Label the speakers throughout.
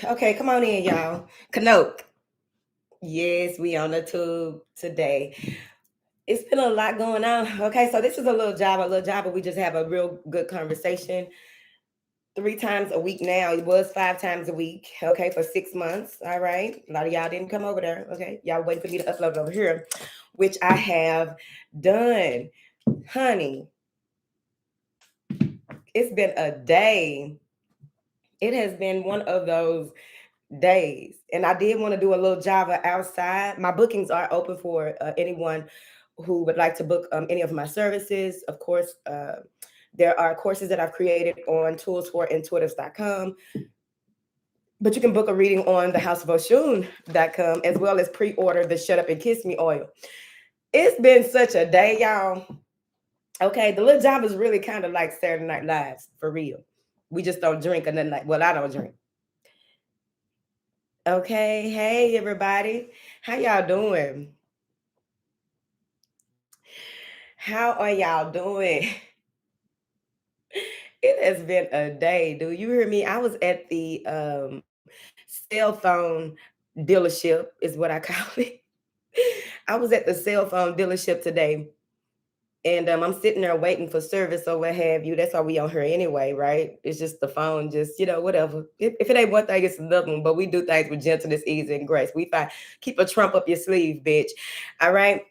Speaker 1: Okay, come on in, y'all. Canoke. Yes, we on the tube today. It's been a lot going on. Okay, so this is a little job, but we just have a real good conversation 3 times a week now. It was 5 times a week, okay, for 6 months. All right. A lot of y'all didn't come over there. Okay. Y'all waiting for me to upload it over here, which I have done. Honey, it's been a day. It has been one of those days. And I did want to do a little Java outside. My bookings are open for anyone who would like to book any of my services. Of course, there are courses that I've created on toolsforintuitives.com, but you can book a reading on the House of Oshun.com as well as pre-order the Shut Up and Kiss Me oil. It's been such a day, y'all. Okay, the little job is really kind of like Saturday Night Lives, for real. We just don't drink or nothing like, well, I don't drink. Okay, hey everybody. How y'all doing? How are y'all doing? It has been a day. Do you hear me? I was at the cell phone dealership, is what I call it. I was at the cell phone dealership today, and I'm sitting there waiting for service or what have you. That's why we on here anyway, right? It's just the phone, just whatever. If it ain't one thing, it's another one. But we do things with gentleness, ease, and grace. We find keep a trump up your sleeve, bitch. All right.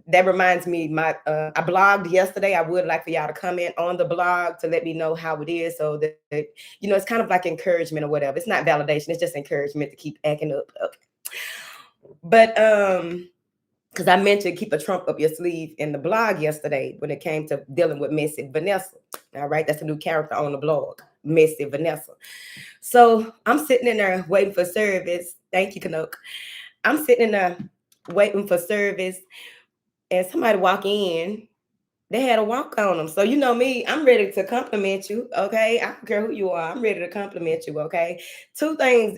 Speaker 1: That reminds me, I blogged yesterday. I would like for y'all to comment on the blog to let me know how it is, so that it's kind of like encouragement or whatever. It's not validation. It's just encouragement to keep acting up. Okay. But because I mentioned keep a trump up your sleeve in the blog yesterday when it came to dealing with Missy Vanessa. All right, that's a new character on the blog, Missy Vanessa. So I'm sitting in there waiting for service. Thank you, Canuck. I'm sitting in there waiting for service, and somebody walk in. They had a walk on them. So you know me, I'm ready to compliment you. Okay, I don't care who you are. I'm ready to compliment you. Okay, two things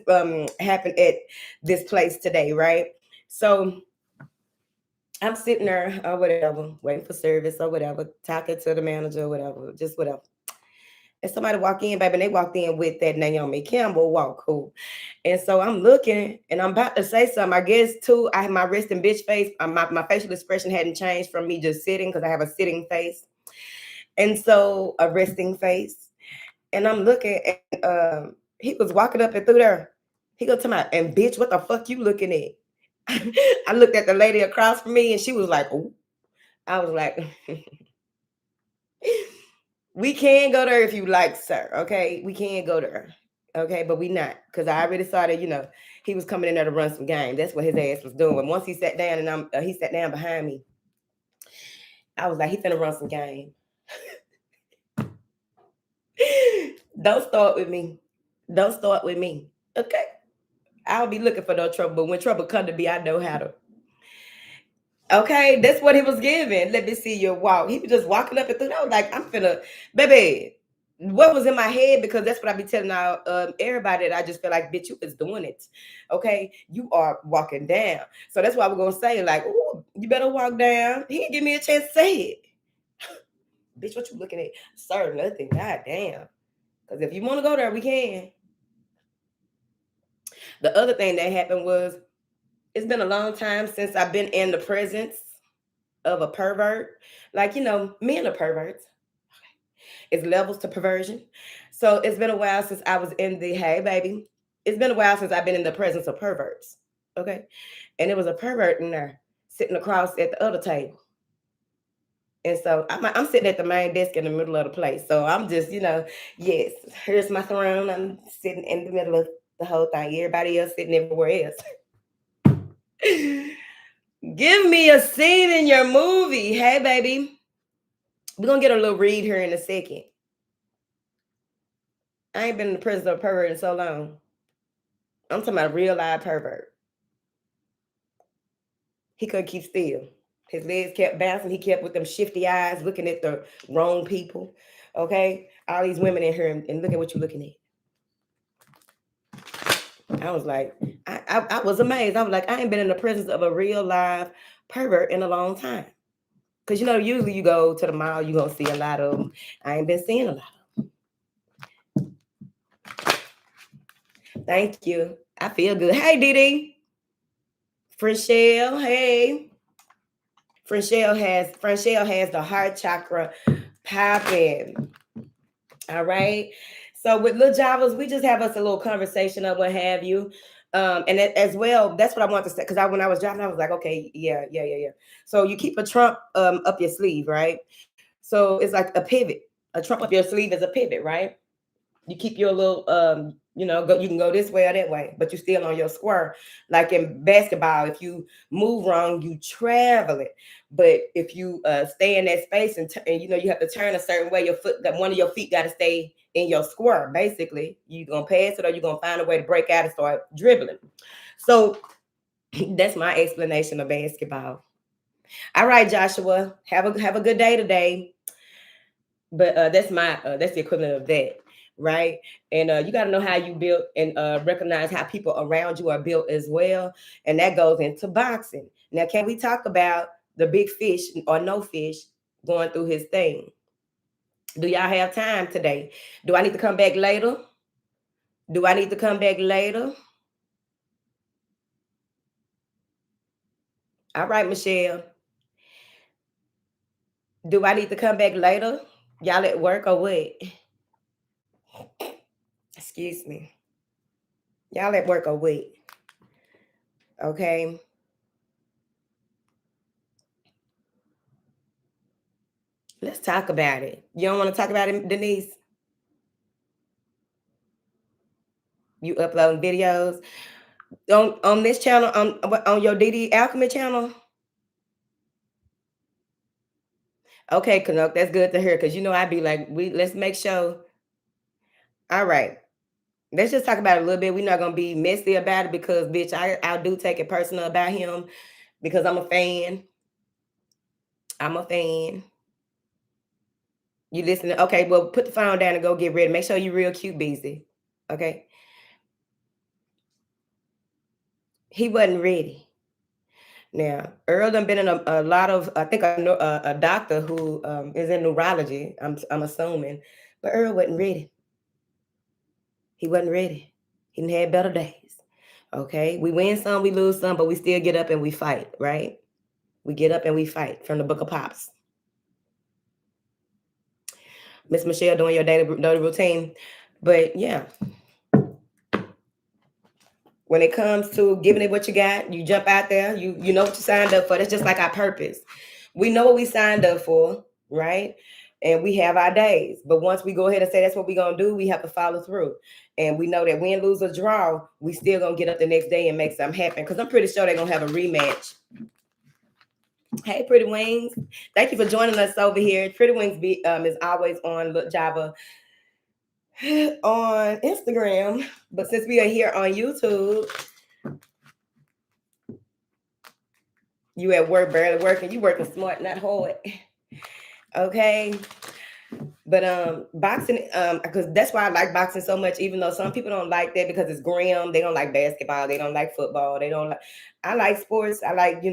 Speaker 1: happened at this place today, right? So I'm sitting there or whatever, waiting for service or whatever, talking to the manager or whatever, just whatever. And somebody walk in, baby, and they walked in with that Naomi Campbell walk, cool. And so I'm looking and I'm about to say something. I guess too, I have my resting bitch face. My facial expression hadn't changed from me just sitting because I have a sitting face. And so a resting face. And I'm looking and he was walking up and through there. He go to my, and bitch, what the fuck you looking at? I looked at the lady across from me and she was like, oh. I was like, we can go there if you like, sir. Okay, we can go there. Okay, but we not, because I already saw that he was coming in there to run some game. That's what his ass was doing. Once he sat down and he sat down behind me, I was like, he finna run some game. Don't start with me. Don't start with me. Okay, I'll be looking for no trouble, but when trouble come to me, I know how to. Okay, that's what he was giving. Let me see your walk. He was just walking up and through. I was like, I'm finna, baby. What was in my head, because that's what I be telling everybody, that I just feel like, bitch, you is doing it. Okay, you are walking down. So that's why we're gonna say, like, oh, you better walk down. He didn't give me a chance to say it. Bitch, what you looking at? Sir, nothing. God damn. Because if you want to go there, we can. The other thing that happened was, it's been a long time since I've been in the presence of a pervert. Like, men are perverts. It's levels to perversion. So it's been a while since I was in the, hey, baby. It's been a while since I've been in the presence of perverts. Okay. And it was a pervert in there sitting across at the other table. And so I'm sitting at the main desk in the middle of the place. So I'm just, yes, here's my throne. I'm sitting in the middle of the whole thing. Everybody else sitting everywhere else. Give me a scene in your movie. Hey, baby. We're going to get a little read here in a second. I ain't been in the presence of a pervert in so long. I'm talking about a real live pervert. He couldn't keep still. His legs kept bouncing. He kept with them shifty eyes looking at the wrong people. Okay? All these women in here, and look at what you're looking at. I was like, I was amazed. I was like, I ain't been in the presence of a real live pervert in a long time. Because, usually you go to the mall, you're going to see a lot of them. I ain't been seeing a lot of them. Thank you. I feel good. Hey, Dee. Freshelle, hey. Freshelle has the heart chakra popping. All right. So with little Javas, we just have us a little conversation of what have you. And as well, that's what I want to say. Because when I was driving, I was like, okay, yeah. So you keep a trump up your sleeve, right? So it's like a pivot. A trump up your sleeve is a pivot, right? You keep your little you can go this way or that way, but you're still on your square. Like in basketball, if you move wrong, you travel it. But if you stay in that space and you have to turn a certain way, one of your feet got to stay in your square. Basically, you gonna pass it or you're gonna find a way to break out and start dribbling. So that's my explanation of basketball. All right, Joshua, have a good day today. But that's the equivalent of that, right? And you got to know how you built and recognize how people around you are built as well, and that goes into boxing. Now, can we talk about the big fish or no fish going through his thing? Do y'all have time today? Do I need to come back later? Do I need to come back later? All right, Michelle. Do I need to come back later? Y'all at work or what? Excuse me. Y'all at work or what? Okay. Let's talk about it. You don't want to talk about it, Denise? You uploading videos on this channel on your DD Alchemy channel? Okay, Canuck, that's good to hear because I'd be like, let's make sure. All right, let's just talk about it a little bit. We're not gonna be messy about it because, bitch, I do take it personal about him because I'm a fan. I'm a fan. You listening? Okay, well, put the phone down and go get ready. Make sure you're real cute, busy. Okay. He wasn't ready. Now, Earl done been in a lot of, I think a doctor who is in neurology, I'm assuming, but Earl wasn't ready. He wasn't ready. He didn't have better days. Okay, we win some, we lose some, but we still get up and we fight, right? We get up and we fight from the Book of Pops. Miss Michelle doing your daily routine. But yeah, when it comes to giving it what you got, you jump out there, you know what you signed up for. That's just like our purpose. We know what we signed up for, right? And we have our days. But once we go ahead and say that's what we're gonna do, we have to follow through. And we know that win, lose, or draw, we still gonna get up the next day and make something happen. Because I'm pretty sure they're gonna have a rematch. Hey, Pretty Wings. Thank you for joining us over here. Pretty Wings is always on Java on Instagram. But since we are here on YouTube, you at work, barely working. You working smart, not hard. Okay. But boxing, because that's why I like boxing so much, even though some people don't like that because it's grim. They don't like basketball, they don't like football, they don't like I like sports. I like,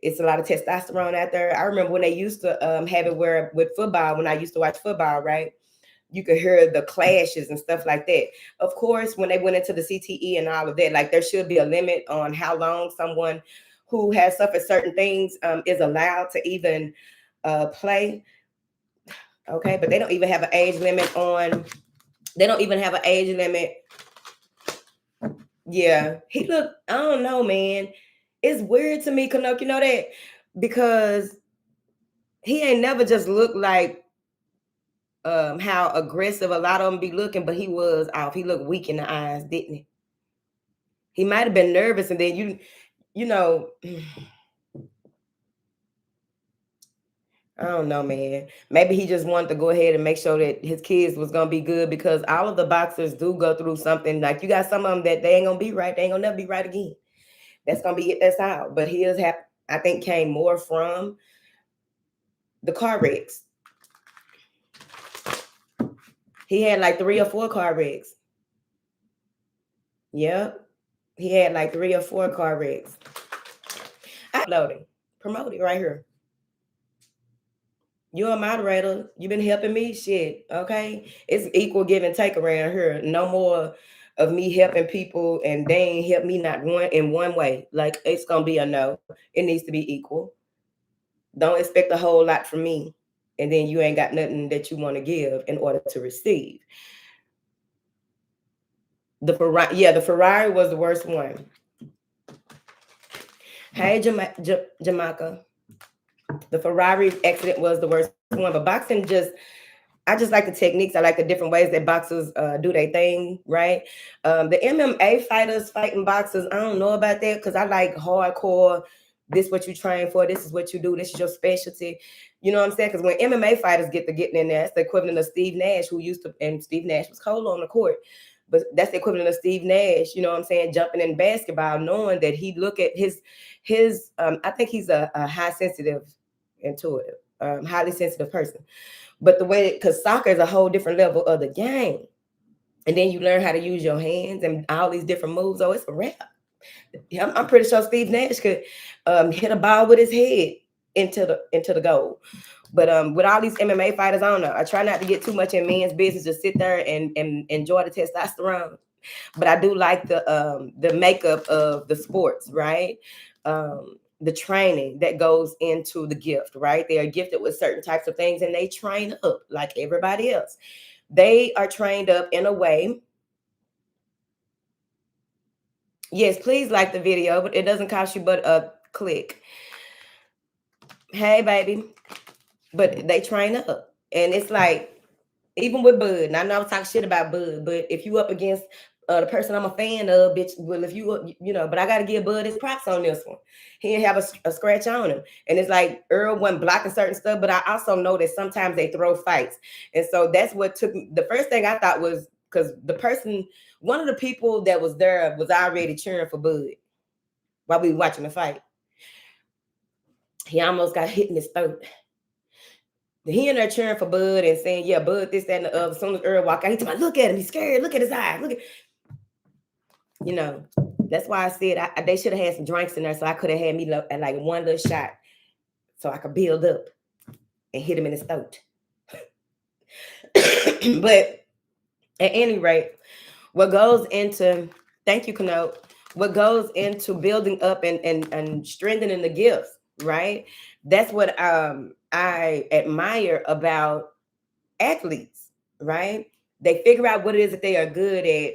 Speaker 1: it's a lot of testosterone out there. I remember when they used to have it where with football, when I used to watch football, right? You could hear the clashes and stuff like that. Of course, when they went into the CTE and all of that, like there should be a limit on how long someone who has suffered certain things is allowed to even play. Okay, but they don't even have an age limit on. They don't even have an age limit. Yeah, he look. I don't know, man. It's weird to me, Canuck. You know that because he ain't never just looked like how aggressive a lot of them be looking, but he was off. He looked weak in the eyes, didn't he? He might have been nervous, and then you know. I don't know, man. Maybe he just wanted to go ahead and make sure that his kids was gonna be good because all of the boxers do go through something. Like you got some of them that they ain't gonna be right. They ain't gonna never be right again. That's gonna be it. That's how. But his I think came more from the car wrecks. He had like 3 or 4 car wrecks. Yep. He had like 3 or 4 car wrecks. Promote it right here. You're a moderator. You've been helping me. Shit. Okay. It's equal give and take around here. No more of me helping people and they ain't help me not one in one way. Like it's gonna be a no. It needs to be equal. Don't expect a whole lot from me, and then you ain't got nothing that you want to give in order to receive. The Ferrari was the worst one. Hey, Jamaica. The Ferrari accident was the worst one, but boxing I just like the techniques. I like the different ways that boxers do their thing, right? The MMA fighters fighting boxers, I don't know about that because I like hardcore. This what you train for. This is what you do. This is your specialty. You know what I'm saying? Because when MMA fighters get to getting in there, it's the equivalent of Steve Nash, who used to, and Steve Nash was cold on the court. But that's the equivalent of Steve Nash, you know what I'm saying, jumping in basketball, knowing that he look at his I think he's a high sensitive, intuitive, highly sensitive person. But the way, because soccer is a whole different level of the game. And then you learn how to use your hands and all these different moves. Oh, it's a wrap. I'm pretty sure Steve Nash could hit a ball with his head into the goal. But with all these MMA fighters, I don't know. I try not to get too much in men's business. Just sit there and enjoy the testosterone. But I do like the makeup of the sports, right? The training that goes into the gift, right? They are gifted with certain types of things and they train up like everybody else. They are trained up in a way. Yes, please like the video, but it doesn't cost you but a click. Hey, baby. But they train up. And it's like, even with Bud, and I know I'm talking shit about Bud, but if you up against the person I'm a fan of, bitch, well, if you know, but I got to give Bud his props on this one. He didn't have a scratch on him. And it's like Earl wasn't blocking certain stuff, but I also know that sometimes they throw fights. And so that's what took me. The first thing I thought was, because one of the people that was there was already cheering for Bud while we were watching the fight. He almost got hit in his throat. He in there cheering for Bud and saying, yeah, Bud, this, that, and the other. As soon as Earl walked out, he told me, look at him. He's scared. Look at his eyes. Look at, you know, that's why I said they should have had some drinks in there so I could have had me like one little shot so I could build up and hit him in his throat. But at any rate, what goes into, thank you, Kanote, what goes into building up and strengthening the gifts, right? That's what I admire about athletes, right? They figure out what it is that they are good at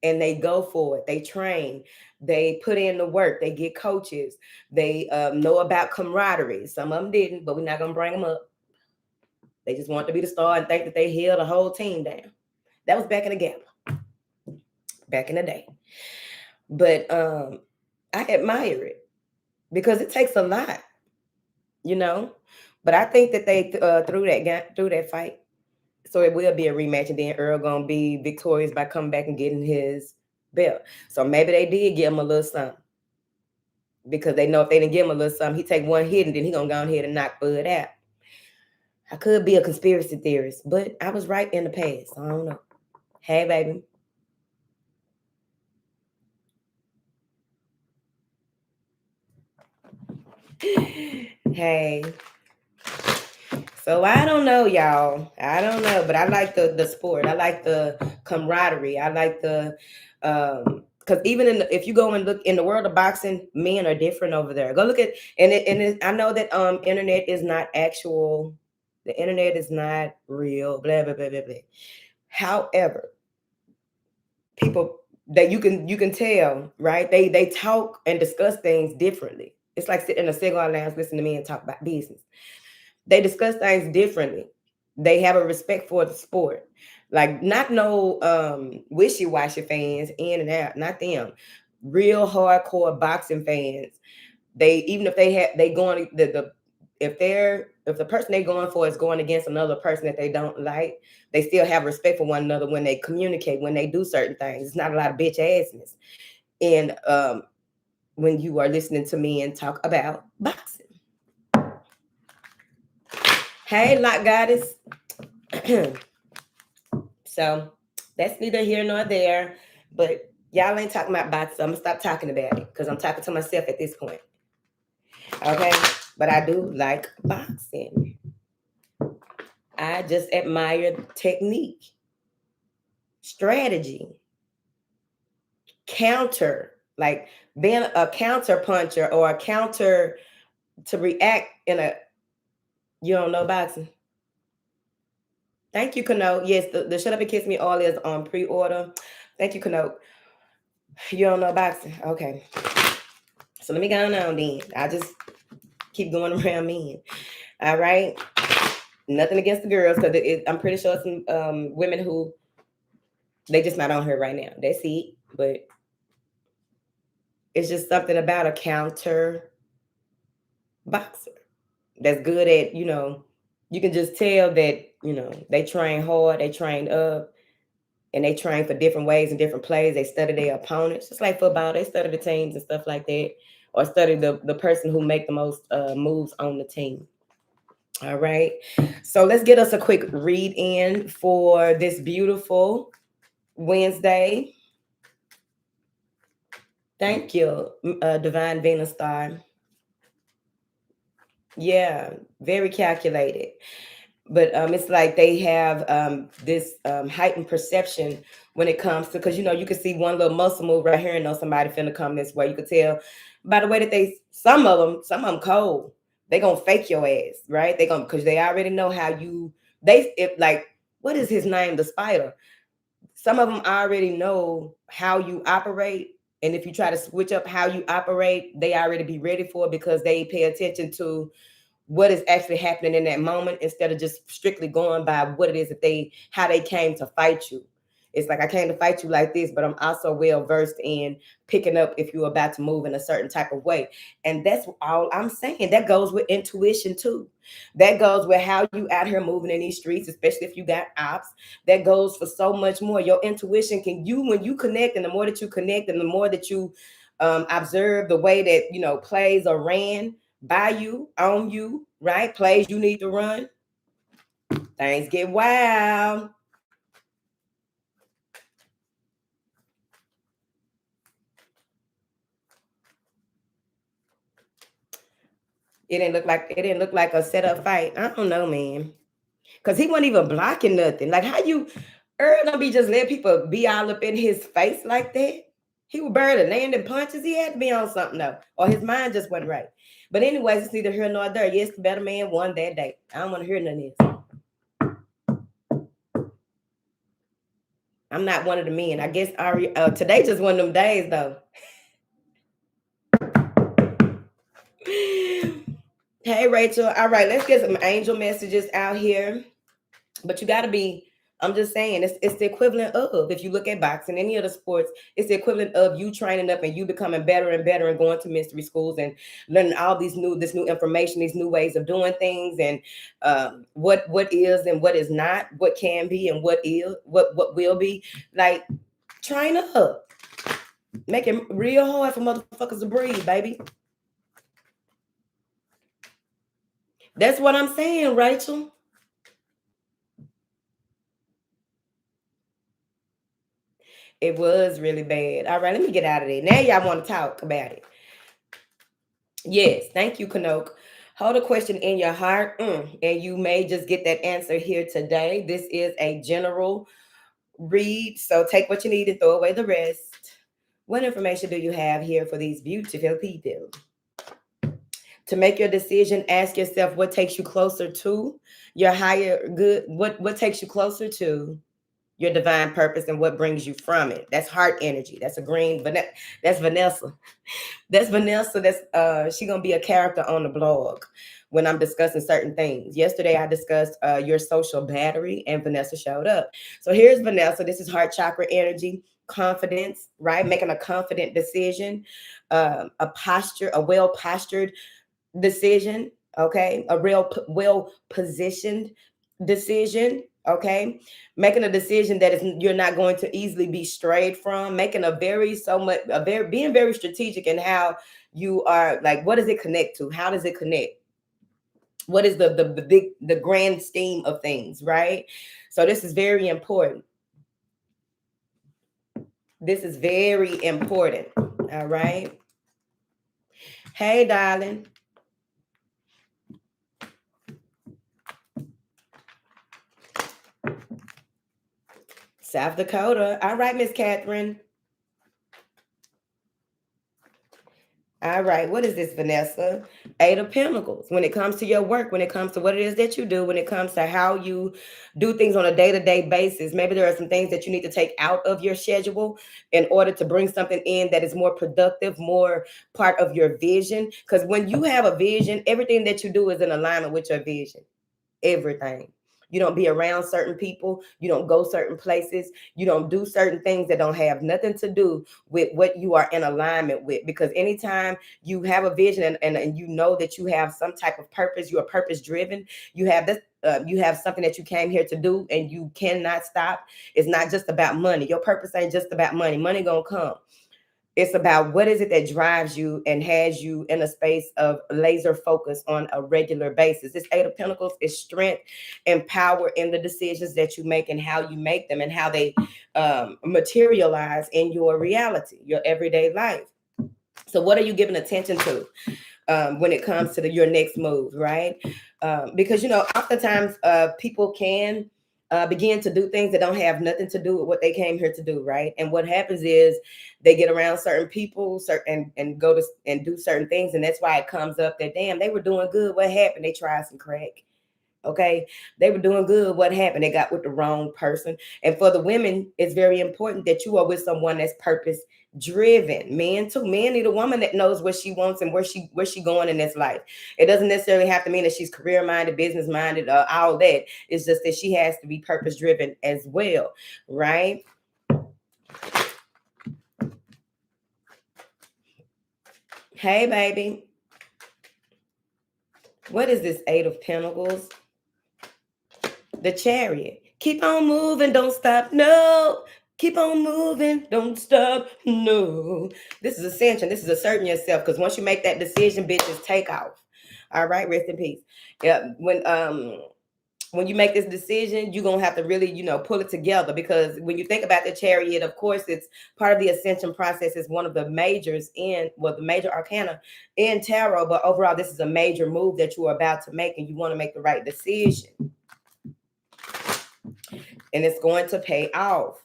Speaker 1: and they go for it. They train, they put in the work, they get coaches, they know about camaraderie. Some of them didn't, but we're not gonna bring them up. They just want to be the star and think that they held a whole team down. That was back in the gap, back in the day. But I admire it because it takes a lot, you know. But I think that they threw that fight. So it will be a rematch, and then Earl gonna be victorious by coming back and getting his belt. So maybe they did give him a little something because they know if they didn't give him a little something, he take one hit and then he gonna go ahead and knock Bud out. I could be a conspiracy theorist, but I was right in the past. I don't know. Hey, baby. Hey. So I don't know, y'all. I don't know, but I like the sport. I like the camaraderie. I like the because even if you go and look in the world of boxing, men are different over there. Go look at I know that internet is not actual. The internet is not real. Blah blah blah blah blah. However, people that you can tell, right? They talk and discuss things differently. It's like sitting in a cigar lounge, listening to me and talk about business. They discuss things differently. They have a respect for the sport. Like not no wishy-washy fans in and out, not them. Real hardcore boxing fans. They even if they going if the person they're going for is going against another person that they don't like, they still have respect for one another when they communicate, when they do certain things. It's not a lot of bitch assness. And when you are listening to me and talk about boxing. Hey, Lock Goddess. So that's neither here nor there. But y'all ain't talking about boxing. So I'm gonna stop talking about it because I'm talking to myself at this point. Okay, but I do like boxing. I just admire technique, strategy. counter, like being a counter puncher or a counter to react in a, you don't know boxing. Thank you, Kano. Yes, the Shut Up and Kiss Me All is on pre-order. Thank you, Kano. You don't know boxing. Okay. So let me go on then. I just keep going around men. All right. Nothing against the girls, because I'm pretty sure some women who they just not on here right now. That's it. But it's just something about a counter boxer that's good at, you can just tell that, they train hard, they train up, and they train for different ways and different plays. They study their opponents, just like football. They study the teams and stuff like that, or study the person who make the most moves on the team. All right. So let's get us a quick read in for this beautiful Wednesday. Thank you, Divine Venus Star. Yeah, very calculated. But it's like they have this heightened perception when it comes to, because you can see one little muscle move right here and know somebody finna come this way. You could tell by the way that some of them cold. They gonna fake your ass, right? They gonna, because they already know how you. What is his name? The spider. Some of them already know how you operate, and if you try to switch up how you operate, they already be ready for it, because they pay attention to what is actually happening in that moment, instead of just strictly going by what it is how they came to fight you. It's like, I came to fight you like this, but I'm also well versed in picking up if you're about to move in a certain type of way. And that's all I'm saying. That goes with intuition too. That goes with how you out here moving in these streets, especially if you got ops. That goes for so much more. Your intuition when you connect, and the more that you connect, and the more that you observe the way that plays are ran by you, on you, right? Plays you need to run. Things get wild. It didn't look like a setup fight. I don't know, man. Cause he wasn't even blocking nothing. Like, how you Earl gonna be just letting people be all up in his face like that? He was barely landing punches. He had to be on something though, or his mind just wasn't right. But anyways, it's neither here nor there. Yes, the better man won that day. I don't want to hear none of this. I'm not one of the men. I guess today just one of them days though. Hey, Rachel. All right, let's get some angel messages out here. But you got to be, I'm just saying, it's the equivalent of, if you look at boxing, any other sports, it's the equivalent of you training up and you becoming better and better and going to mystery schools and learning all this new information, these new ways of doing things, and what is and what is not, what can be and what will be. Like, train up. Make it real hard for motherfuckers to breathe, baby. That's what I'm saying, Rachel. It was really bad. All right, let me get out of there. Now y'all want to talk about it. Yes, thank you, Kanoke. Hold a question in your heart, and you may just get that answer here today. This is a general read, so take what you need and throw away the rest. What information do you have here for these beautiful people? To make your decision, ask yourself what takes you closer to your higher good. What takes you closer to your divine purpose, and what brings you from it. That's heart energy. That's a green, but that's Vanessa. That's Vanessa. That's she gonna be a character on the blog when I'm discussing certain things. Yesterday I discussed your social battery, and Vanessa showed up. So here's Vanessa. This is heart chakra energy, confidence, right? Making a confident decision, a well postured decision, okay? A real well positioned decision, okay? Making a decision that you're not going to easily be strayed from, making being very strategic in how you are, like, what does it connect to? How does it connect? What is the grand scheme of things, right? So this is very important. This is very important. All right. Hey, darling. South Dakota. All right, Miss Catherine. All right. What is this, Vanessa? Eight of Pentacles. When it comes to your work, when it comes to what it is that you do, when it comes to how you do things on a day-to-day basis, maybe there are some things that you need to take out of your schedule in order to bring something in that is more productive, more part of your vision. Because when you have a vision, everything that you do is in alignment with your vision. Everything. You don't be around certain people. You don't go certain places. You don't do certain things that don't have nothing to do with what you are in alignment with. Because anytime you have a vision and you know that you have some type of purpose, you are purpose driven, you have this, you have something that you came here to do and you cannot stop. It's not just about money. Your purpose ain't just about money. Money gonna come. It's about what is it that drives you and has you in a space of laser focus on a regular basis. This Eight of Pentacles is strength and power in the decisions that you make and how you make them and how they materialize in your reality, your everyday life. So what are you giving attention to when it comes to your next move, right? Because, oftentimes people can begin to do things that don't have nothing to do with what they came here to do, right? And what happens is they get around certain people and go to and do certain things. And that's why it comes up that, damn, they were doing good. What happened? They tried some crack. Okay, they were doing good. What happened? They got with the wrong person. And for the women, it's very important that you are with someone that's purpose driven. Men too. Men need a woman that knows what she wants and where she going in this life. It doesn't necessarily have to mean that she's career minded, business minded, all that. It's just that she has to be purpose driven as well, right? Hey, baby. What is this Eight of Pentacles? The Chariot. Keep on moving, don't stop. No. Keep on moving, don't stop. No. This is ascension. This is asserting yourself. Because once you make that decision, bitches, take off. All right, rest in peace. Yeah, when you make this decision, you're gonna have to really, pull it together. Because when you think about the Chariot, of course, it's part of the ascension process. Is one of the majors the major arcana in tarot. But overall, this is a major move that you are about to make, and you want to make the right decision. And it's going to pay off.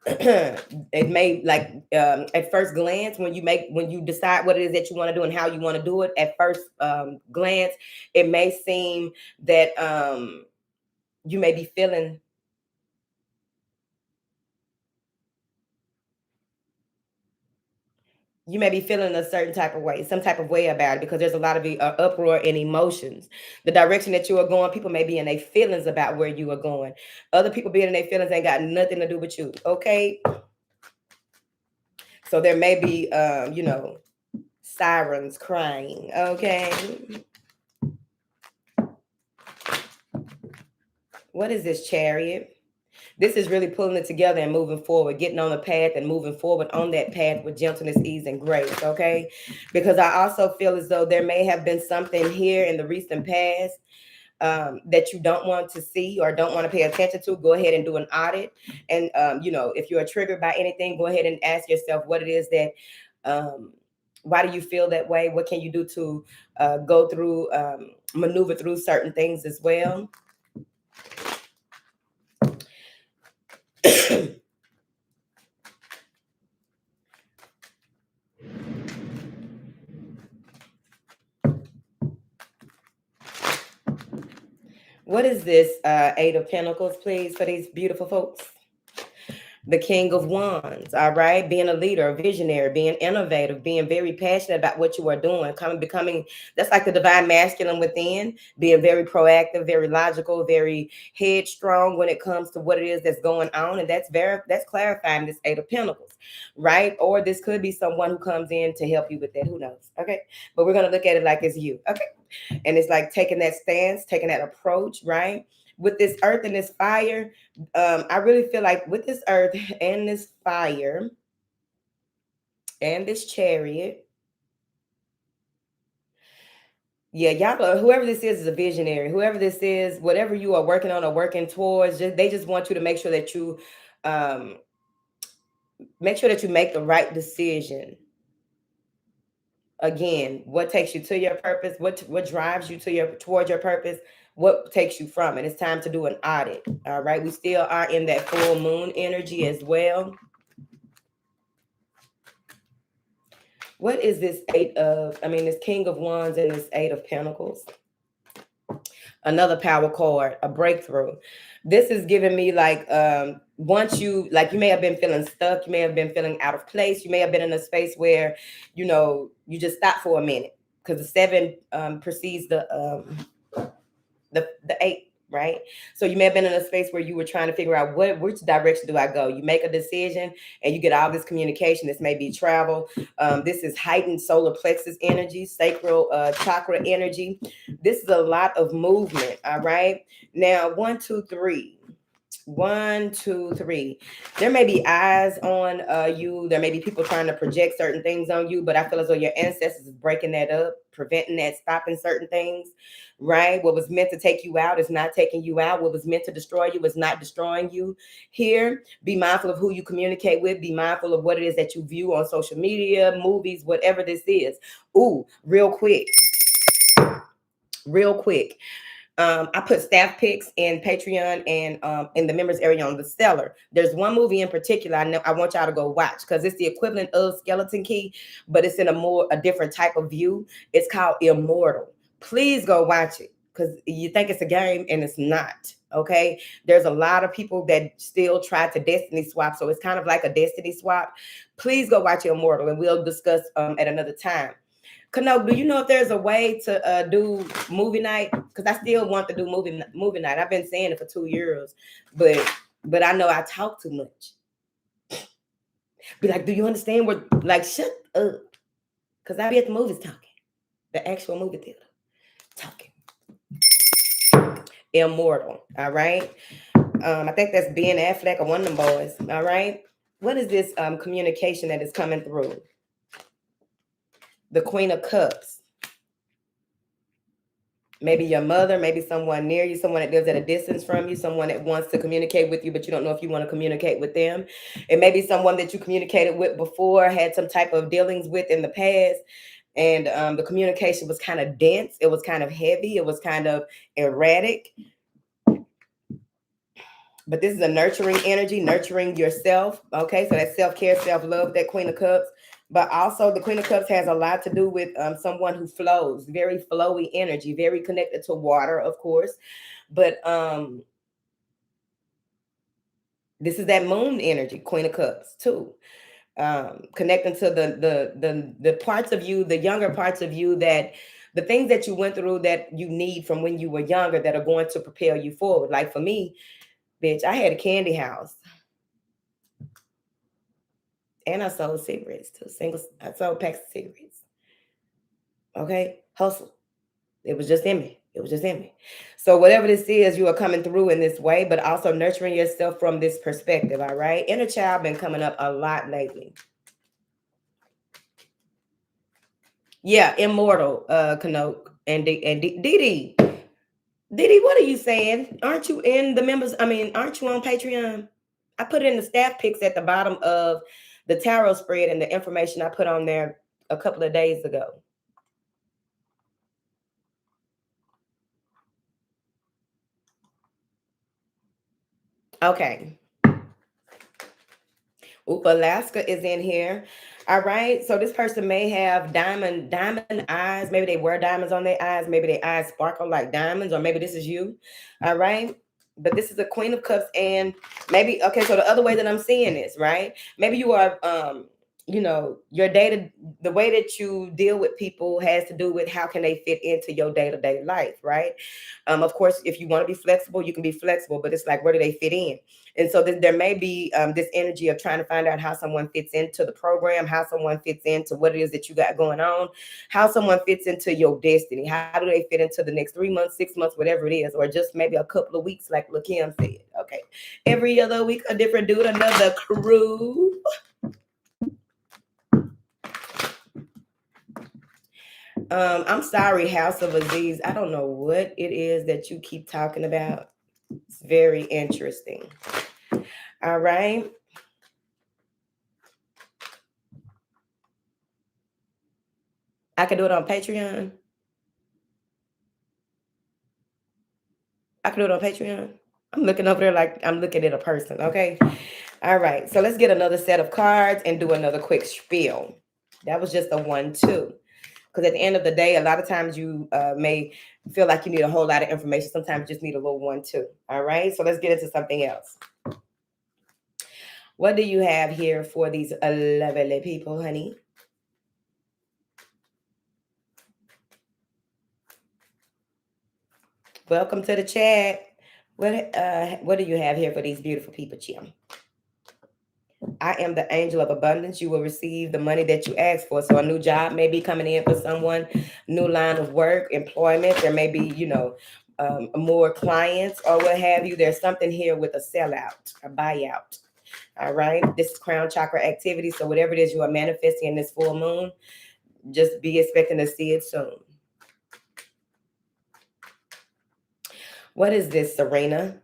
Speaker 1: It may, like, at first glance, when you decide what it is that you want to do and how you want to do it, at first glance, it may seem that you may be feeling a certain type of way, some type of way about it, because there's a lot of uproar and emotions. The direction that you are going, people may be in their feelings about where you are going. Other people being in their feelings ain't got nothing to do with you. Okay. So there may be, sirens crying. Okay. What is this, Chariot? This is really pulling it together and moving forward, getting on the path and moving forward on that path with gentleness, ease, and grace. Okay. Because I also feel as though there may have been something here in the recent past that you don't want to see or don't want to pay attention to. Go ahead and do an audit. And, if you are triggered by anything, go ahead and ask yourself what it is that, why do you feel that way? What can you do to go through, maneuver through certain things as well? What is this Eight of Pentacles, please, for these beautiful folks? The King of Wands, all right? Being a leader, a visionary, being innovative, being very passionate about what you are doing, becoming, that's like the divine masculine within, being very proactive, very logical, very headstrong when it comes to what it is that's going on. And that's clarifying this Eight of Pentacles, right? Or this could be someone who comes in to help you with that. Who knows? Okay. But we're going to look at it like it's you. Okay. And it's like taking that stance, taking that approach, right? With this earth and this fire, I really feel like with this earth and this fire and this Chariot, yeah, y'all, whoever this is a visionary. Whoever this is, whatever you are working on or working towards, they just want you to make sure that you make the right decision. Again, what takes you to your purpose? What drives you towards your purpose? What takes you from it? It's time to do an audit. All right. We still are in that full moon energy as well. What is this this King of Wands and this Eight of Pentacles? Another power card, a breakthrough. This is giving me like once you like you may have been feeling stuck, you may have been feeling out of place, you may have been in a space where you just stop for a minute because the seven precedes the eight, right? So you may have been in a space where you were trying to figure out which direction do I go. You make a decision and you get all this communication. This may be travel. This is heightened solar plexus energy, sacral chakra energy. This is a lot of movement. All right. Now, 1, 2, 3. 1, 2, 3. There may be eyes on you. There may be people trying to project certain things on you, but I feel as though your ancestors is breaking that up, preventing that, stopping certain things, right? What was meant to take you out is not taking you out. What was meant to destroy you is not destroying you. Here, be mindful of who you communicate with. Be mindful of what it is that you view on social media, movies, whatever this is. Ooh, real quick. Real quick. I put staff picks in Patreon and in the members area on the Stellar. There's one movie in particular I want y'all to go watch because it's the equivalent of Skeleton Key, but it's in a different type of view. It's called Immortal. Please go watch it because you think it's a game and it's not. Okay, there's a lot of people that still try to destiny swap, so it's kind of like a destiny swap. Please go watch Immortal, and we'll discuss at another time. Kano, do you know if there's a way to do movie night? Because I still want to do movie night. I've been saying it for 2 years, but I know I talk too much. Be like, do you understand what? Like, shut up, because I be at the movies talking, the actual movie theater talking. Immortal. All right. I think that's Ben Affleck or one of them boys. All right. What is this communication that is coming through? The Queen of Cups. Maybe your mother, maybe someone near you, someone that lives at a distance from you, someone that wants to communicate with you, but you don't know if you want to communicate with them. It may be someone that you communicated with before, had some type of dealings with in the past, and the communication was kind of dense. It was kind of heavy. It was kind of erratic. But this is a nurturing energy, nurturing yourself. Okay, so that's self-care, self-love, that Queen of Cups. But also the Queen of Cups has a lot to do with someone who flows, very flowy energy, very connected to water, of course. But this is that moon energy, Queen of Cups, too. Connecting to the parts of you, the younger parts of you, that the things that you went through that you need from when you were younger that are going to propel you forward. Like for me, bitch, I had a candy house. And I sold cigarettes too. I sold packs of cigarettes. Okay. Hustle. It was just in me. It was just in me. So whatever this is, you are coming through in this way, but also nurturing yourself from this perspective. All right. Inner child been coming up a lot lately. Yeah, immortal, Kanoke and Dee. Didi, what are you saying? Aren't you in the members? Aren't you on Patreon? I put in the staff picks at the bottom of the tarot spread and the information I put on there a couple of days ago. Okay. Oop, Alaska is in here. All right. So this person may have diamond eyes. Maybe they wear diamonds on their eyes. Maybe their eyes sparkle like diamonds, or maybe this is you. All right. But this is the Queen of Cups, and maybe okay. So the other way that I'm seeing this, right? Maybe you are your the way that you deal with people has to do with how can they fit into your day-to-day life, right? Of course, if you want to be flexible, you can be flexible, but it's like, where do they fit in? And so there may be this energy of trying to find out how someone fits into the program, how someone fits into what it is that you got going on, how someone fits into your destiny. How do they fit into the next 3 months, 6 months, whatever it is, or just maybe a couple of weeks, like LaKim said. Okay. Every other week, a different dude, another crew. I'm sorry, House of Aziz. I don't know what it is that you keep talking about. It's very interesting. All right. I can do it on Patreon. I can do it on Patreon. I'm looking over there like I'm looking at a person. Okay. All right. So let's get another set of cards and do another quick spiel. That was just a 1-2. Because at the end of the day, a lot of times you may feel like you need a whole lot of information. Sometimes you just need a little 1-2. All right. So let's get into something else. What do you have here for these lovely people, honey? Welcome to the chat. What do you have here for these beautiful people, Jim? I am the angel of abundance. You will receive the money that you ask for. So a new job may be coming in for someone, new line of work, employment. There may be, more clients or what have you. There's something here with a sellout, a buyout. All right. This is crown chakra activity. So whatever it is you are manifesting in this full moon, just be expecting to see it soon. What is this, Serena?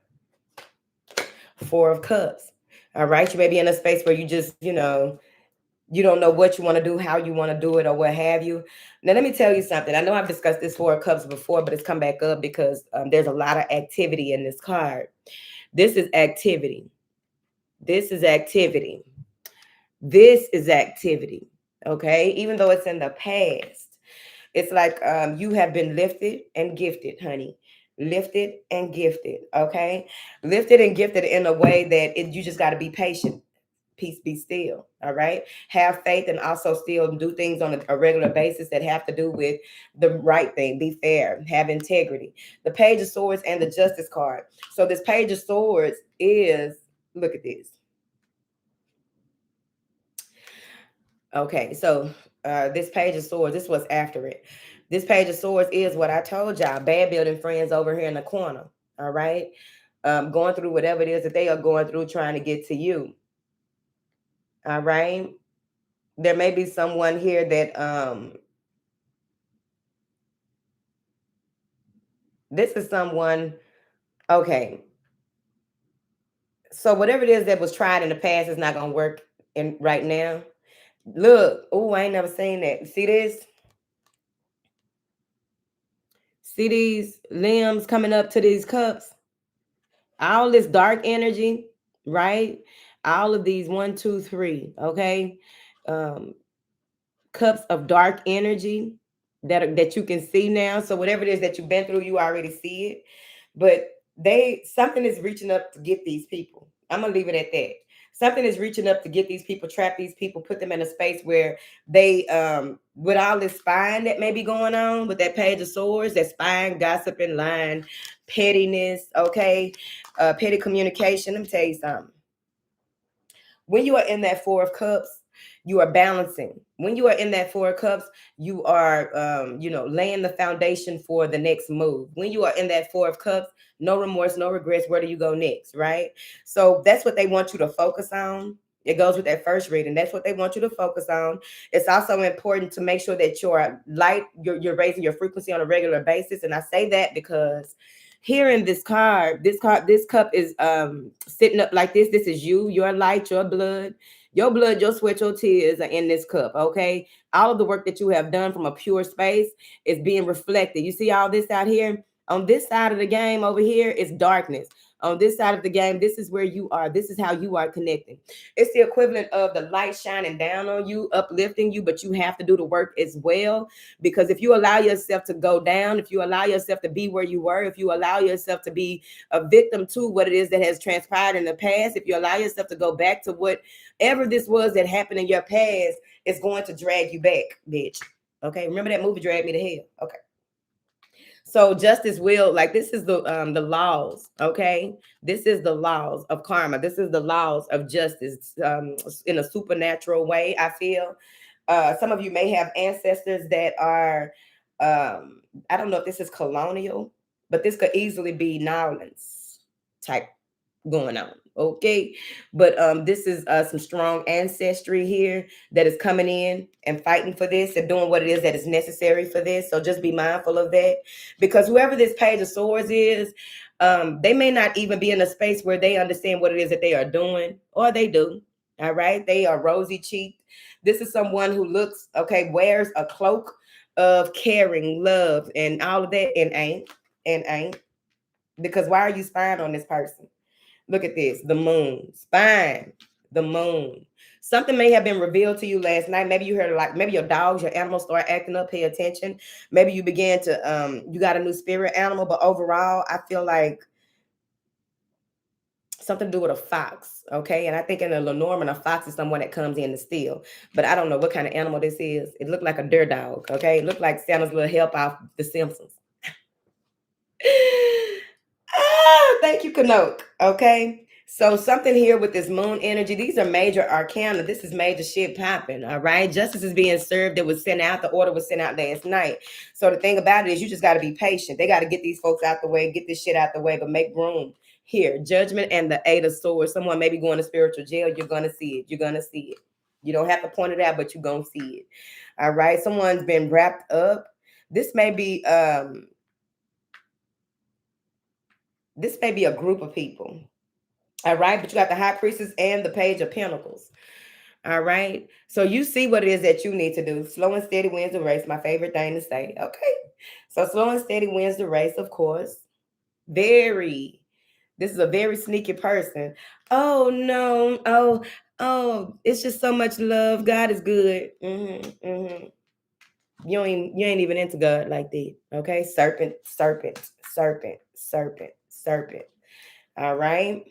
Speaker 1: 4 of Cups. All right. You may be in a space where you just, you don't know what you want to do, how you want to do it, or what have you. Now, let me tell you something. I know I've discussed this 4 of Cups before, but it's come back up because there's a lot of activity in this card. This is activity. This is activity. This is activity. Okay. Even though it's in the past, it's like you have been lifted and gifted, honey. Lifted and gifted. Okay. Lifted and gifted in a way that you just got to be patient. Peace, be still. All right. Have faith and also still do things on a regular basis that have to do with the right thing. Be fair, have integrity. The Page of Swords and the Justice card. So this Page of Swords is, look at this. Okay. So this Page of Swords, this was after it. This Page of Swords is what I told y'all, bad building friends over here in the corner. All right. Going through whatever it is that they are going through, trying to get to you. All right. There may be someone here that this is someone, okay. So whatever it is that was tried in the past is not gonna work in right now. Look, oh, I ain't never seen that. See this? See these limbs coming up to these cups? All this dark energy, right? All of these 1, 2, 3, okay. Cups of dark energy that you can see now. So whatever it is that you've been through, you already see it. But something is reaching up to get these people. I'm gonna leave it at that. Something is reaching up to get these people, trap these people, put them in a space where they with all this spying that may be going on with that Page of Swords, that spying, gossiping, lying, pettiness, okay, petty communication. Let me tell you something. When you are in that 4 of Cups, you are balancing. When you are in that 4 of Cups, you are, laying the foundation for the next move. When you are in that 4 of Cups, no remorse, no regrets. Where do you go next, right? So that's what they want you to focus on. It goes with that first reading. That's what they want you to focus on. It's also important to make sure that you're you're raising your frequency on a regular basis. And I say that because here in this cup is sitting up like this. This is you, your light, your blood, your sweat, your tears are in this cup. Okay. All of the work that you have done from a pure space is being reflected. You see all this out here? On this side of the game over here is darkness. On this side of the game, this is where you are. This is how you are connecting. It's the equivalent of the light shining down on you, uplifting you, but you have to do the work as well. Because if you allow yourself to go down, if you allow yourself to be where you were, if you allow yourself to be a victim to what it is that has transpired in the past, if you allow yourself to go back to whatever this was that happened in your past, it's going to drag you back, bitch. Okay, remember that movie, Drag Me to Hell? Okay. So justice will, like, this is the laws, okay? This is the laws of karma. This is the laws of justice in a supernatural way, I feel. Some of you may have ancestors that are, I don't know if this is colonial, but this could easily be Nolans type going on. Okay. But this is some strong ancestry here that is coming in and fighting for this and doing what it is that is necessary for this. So just be mindful of that, because whoever this Page of Swords is, they may not even be in a space where they understand what it is that they are doing, or they do. All right. They are rosy cheeked. This is someone who looks, okay, wears a cloak of caring, love, and all of that, and ain't. Because why are you spying on this person? Look at this, the moon, spine, the moon. Something may have been revealed to you last night. Maybe you heard, like, maybe your dogs, your animals start acting up. Pay attention. Maybe you began to you got a new spirit animal, but overall, I feel like something to do with a fox. Okay, and I think in the Lenormand, a fox is someone that comes in to steal. But I don't know what kind of animal this is. It looked like a deer dog. Okay, it looked like Santa's little help out The Simpsons. Thank you, Kanoke. Okay. So something here with this moon energy. These are major arcana. This is major shit popping. All right. Justice is being served. It was sent out. The order was sent out last night. So the thing about it is you just got to be patient. They got to get these folks out the way, get this shit out the way, but make room here. Judgment and the Eight of Swords. Someone may be going to spiritual jail. You're going to see it. You're going to see it. You don't have to point it out, but you're going to see it. All right. Someone's been wrapped up. This may be a group of people. All right. But you got the High Priestess and the Page of Pentacles. All right. So you see what it is that you need to do. Slow and steady wins the race. My favorite thing to say. Okay. So slow and steady wins the race, of course. This is a very sneaky person. Oh, no. Oh, it's just so much love. God is good. You ain't even into God like that. Okay. Serpent. All right.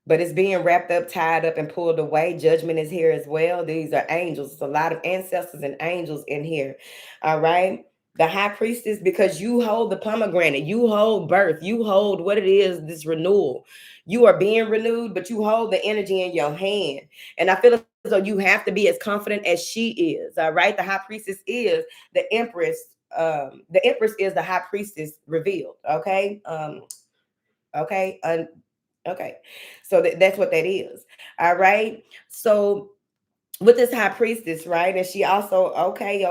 Speaker 1: But it's being wrapped up, tied up, and pulled away. Judgment is here as well. These are angels. There's a lot of ancestors and angels in here. All right. The High Priestess, because you hold the pomegranate, you hold birth, you hold what it is, this renewal. You are being renewed, but you hold the energy in your hand. And I feel as though you have to be as confident as she is. All right. The High Priestess is the Empress. The Empress is the High Priestess revealed. Okay. Okay. Okay. So that's what that is. All right. So with this High Priestess, right? And she also, okay.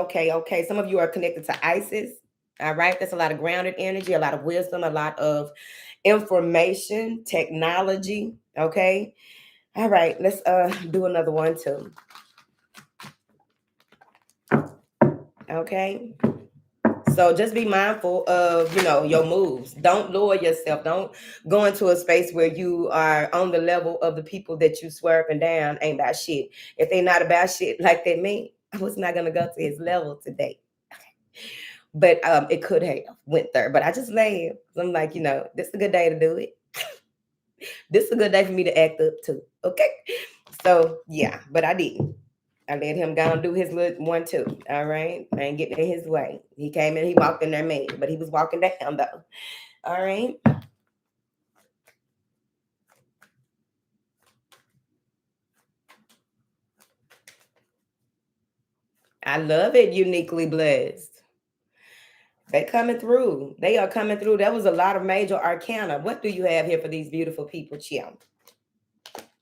Speaker 1: Some of you are connected to Isis. All right. That's a lot of grounded energy, a lot of wisdom, a lot of information, technology. Okay. All right. Let's do another one too. Okay. So just be mindful of, your moves. Don't lower yourself. Don't go into a space where you are on the level of the people that you swear up and down ain't about shit. If they not about shit like that, me, I was not gonna go to his level today. But it could have went there. But I just laughed. I'm like, this is a good day to do it. This is a good day for me to act up too. Okay. So yeah, but I didn't. I let him go and do his little one too. All right. I ain't getting in his way. He came in, he walked in there mad, but he was walking down though. All right. I love it. Uniquely blessed. They coming through. They are coming through. That was a lot of major arcana. What do you have here for these beautiful people, Chiam?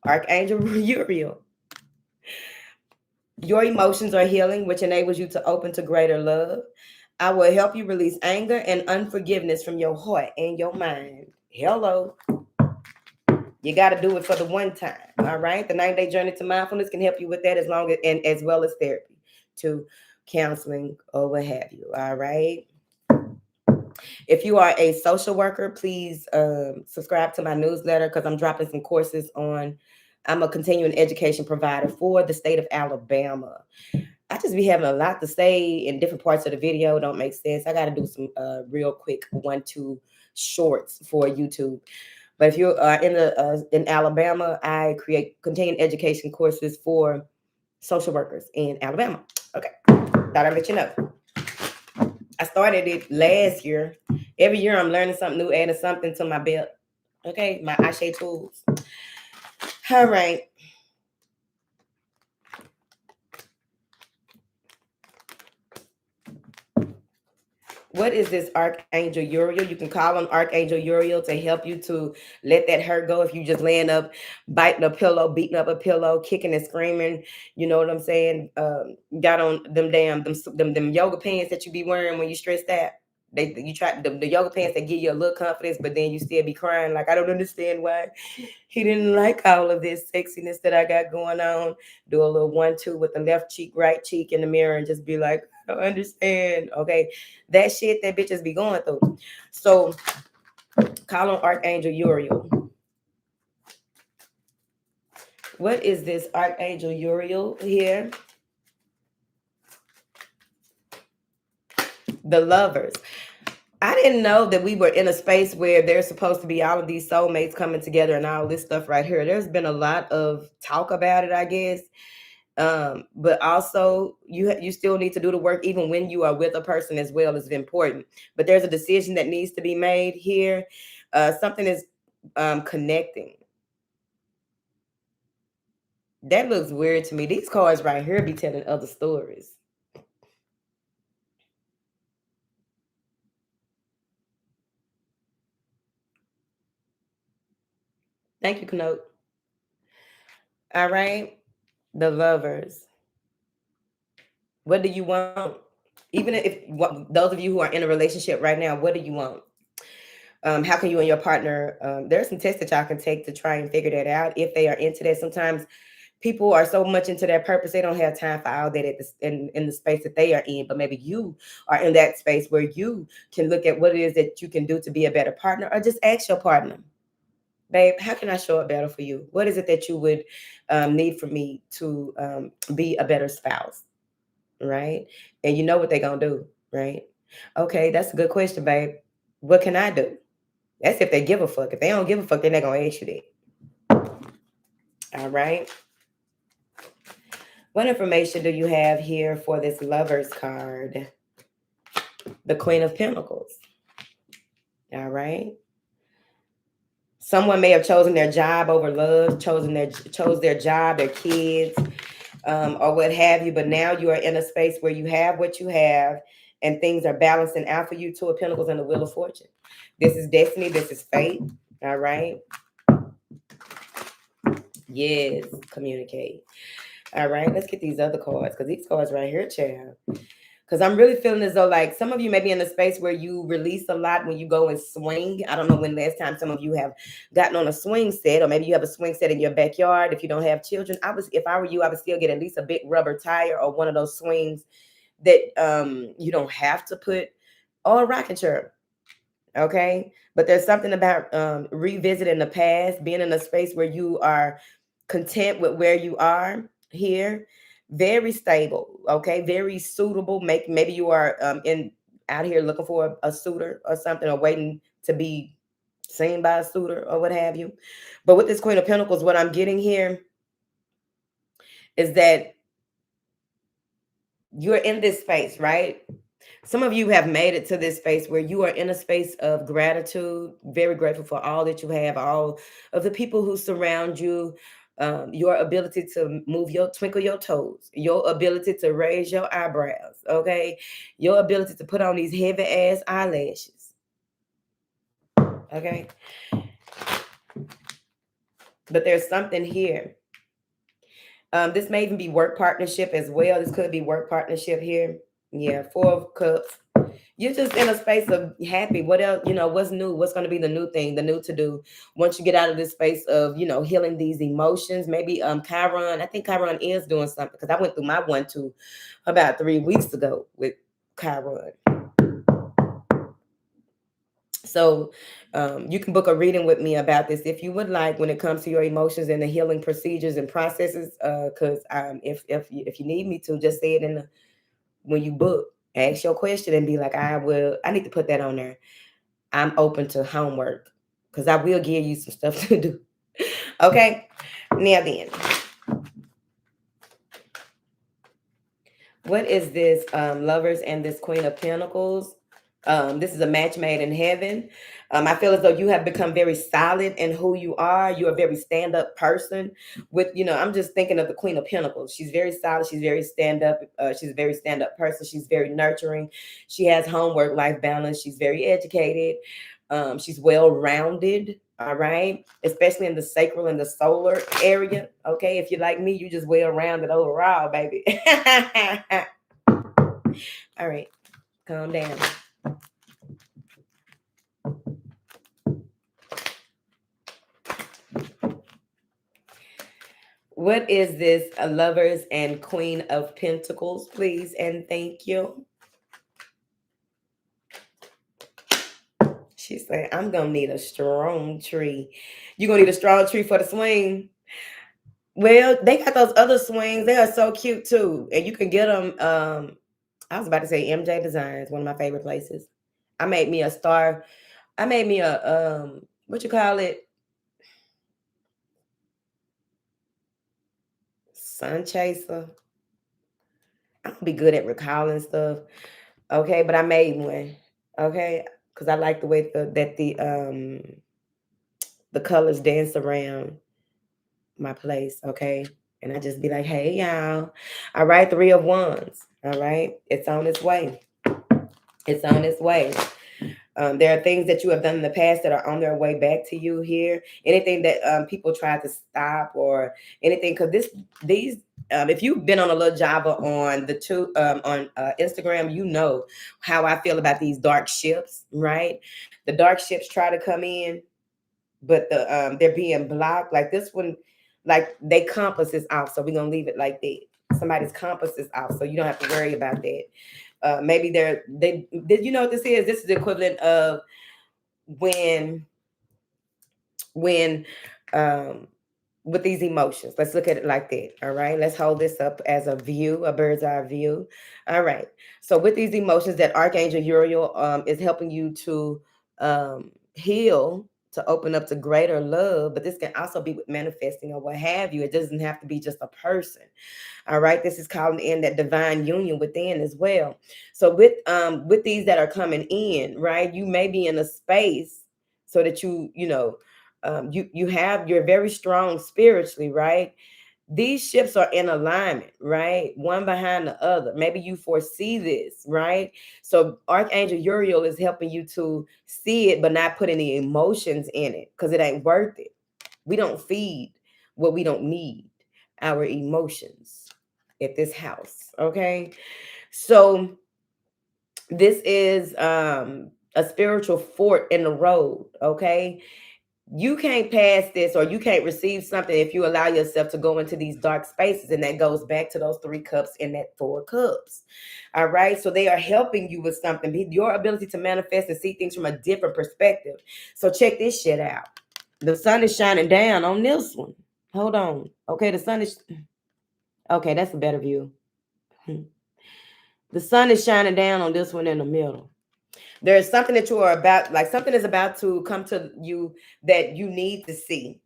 Speaker 1: Archangel Uriel. Your emotions are healing, which enables you to open to greater love. I will help you release anger and unforgiveness from your heart and your mind. Hello. You got to do it for the one time. All right. The 90-day journey to mindfulness can help you with that as well as therapy, to counseling or what have you. All right. If you are a social worker, please subscribe to my newsletter because I'm dropping some courses on. I'm a continuing education provider for the state of Alabama. I just be having a lot to say in different parts of the video. Don't make sense. I got to do some real quick 1-2 shorts for YouTube. But if you're in Alabama, I create continuing education courses for social workers in Alabama. Okay, thought I'd let you know. I started it last year. Every year I'm learning something new, adding something to my belt. Okay, my Ashe tools. All right. What is this Archangel Uriel? You can call on Archangel Uriel to help you to let that hurt go. If you just laying up, biting a pillow, beating up a pillow, kicking and screaming, you know what I'm saying? Got on them them yoga pants that you be wearing when you stressed out. You try the yoga pants that give you a little confidence, but then you still be crying like, I don't understand why he didn't like all of this sexiness that I got going on. Do a little 1-2 with the left cheek, right cheek in the mirror, and just be like, I don't understand. Okay, that shit that bitches be going through. So call on Archangel Uriel. What is this Archangel Uriel here? The Lovers. I didn't know that we were in a space where there's supposed to be all of these soulmates coming together and all this stuff right here. There's been a lot of talk about it, I guess. But also you still need to do the work even when you are with a person as well is important. But there's a decision that needs to be made here. Something is connecting. That looks weird to me. These cards right here be telling other stories. Thank you, Knote. All right. The Lovers. What do you want? Even if those of you who are in a relationship right now, what do you want? How can you and your partner? There's some tests that y'all can take to try and figure that out if they are into that. Sometimes people are so much into their purpose they don't have time for all that in the space that they are in. But maybe you are in that space where you can look at what it is that you can do to be a better partner, or just ask your partner, babe, how can I show up better for you? What is it that you would need for me to be a better spouse? Right? And you know what they're gonna do, right? Okay, that's a good question, babe. What can I do? That's if they give a fuck. If they don't give a fuck, they're not gonna ask you that. All right. What information do you have here for this Lovers card? The Queen of Pentacles. All right. Someone may have chosen their job over love, chose their job, their kids, or what have you. But now you are in a space where you have what you have, and things are balancing out for you. Two of Pentacles and the Wheel of Fortune. This is destiny. This is fate. All right. Yes. Communicate. All right. Let's get these other cards, because these cards right here, child. Because I'm really feeling as though like some of you may be in a space where you release a lot when you go and swing. I don't know when last time some of you have gotten on a swing set, or maybe you have a swing set in your backyard. If you don't have children, if I were you, I would still get at least a big rubber tire or one of those swings that you don't have to put, or a rocking chair. Okay. But there's something about revisiting the past, being in a space where you are content with where you are here, very stable, okay, very suitable. Maybe you are in out here looking for a suitor or something, or waiting to be seen by a suitor or what have you. But with this Queen of Pentacles, what I'm getting here is that you're in this space, right? Some of you have made it to this space where you are in a space of gratitude, very grateful for all that you have, all of the people who surround you, your ability to twinkle your toes, your ability to raise your eyebrows, okay? Your ability to put on these heavy ass eyelashes, okay? But there's something here. This may even be work partnership as well. This could be work partnership here. Yeah, Four of Cups. You're just in a space of happy. What else, what's new? What's going to be the new thing, the new to do once you get out of this space of, healing these emotions? Maybe Chiron, I think Chiron is doing something, because I went through my 1-2 about 3 weeks ago with Chiron. So you can book a reading with me about this if you would like, when it comes to your emotions and the healing procedures and processes. Because if you need me to, just say it when you book. Ask your question and be like, I need to put that on there. I'm open to homework, because I will give you some stuff to do. Okay. Now then, what is this Lovers and this Queen of Pentacles? This is a match made in heaven. I feel as though you have become very solid in who you are. You're a very stand-up person. I'm just thinking of the Queen of Pentacles. She's very solid. She's very stand-up. She's a very stand-up person. She's very nurturing. She has homework life balance. She's very educated. She's well-rounded. All right. Especially in the sacral and the solar area. Okay. If you're like me, you just well-rounded overall, baby. All right. Calm down. What is this? Lovers and Queen of Pentacles, please, and thank you. She's saying, I'm going to need a strong tree. You're going to need a strong tree for the swing. Well, they got those other swings. They are so cute too, and you can get them. I was about to say MJ Designs, one of my favorite places. I made me a star. I made me a what you call it, sun chaser. I don't be good at recalling stuff. Okay, but I made one. Okay, because I like the way the colors dance around my place. Okay, and I just be like, hey y'all, all right, three of wands. All right, it's on its way. It's on its way. There are things that you have done in the past that are on their way back to you here. Anything that people try to stop or anything, because these, if you've been on a little Java on the two on Instagram, you know how I feel about these dark ships, right? The dark ships try to come in, but they're being blocked. Like this one, like they compass is off, so we're gonna leave it like that. Somebody's compass is off, so you don't have to worry about that. Maybe they did. You know what this is? This is the equivalent of when when um with these emotions. Let's look at it like that. All right, let's hold this up as a view, a bird's eye view. All right, so with these emotions, that Archangel Uriel is helping you to heal, to open up to greater love, but this can also be with manifesting or what have you. It doesn't have to be just a person. All right, this is calling in that divine union within as well. So with these that are coming in, right, you may be in a space so that you're very strong spiritually, right? These ships are in alignment, right? One behind the other. Maybe you foresee this, right? So Archangel Uriel is helping you to see it, but not put any emotions in it because it ain't worth it. We don't feed what we don't need, our emotions at this house. Okay. So this is a spiritual fort in the road. Okay. You can't pass this or you can't receive something if you allow yourself to go into these dark spaces. And that goes back to those three cups and that four cups. All right. So they are helping you with something, your ability to manifest and see things from a different perspective. So check this shit out. The sun is shining down on this one. Hold on. Okay. The sun is, okay. That's a better view. The sun is shining down on this one in the middle. There's something that you are about, like something is about to come to you that you need to see.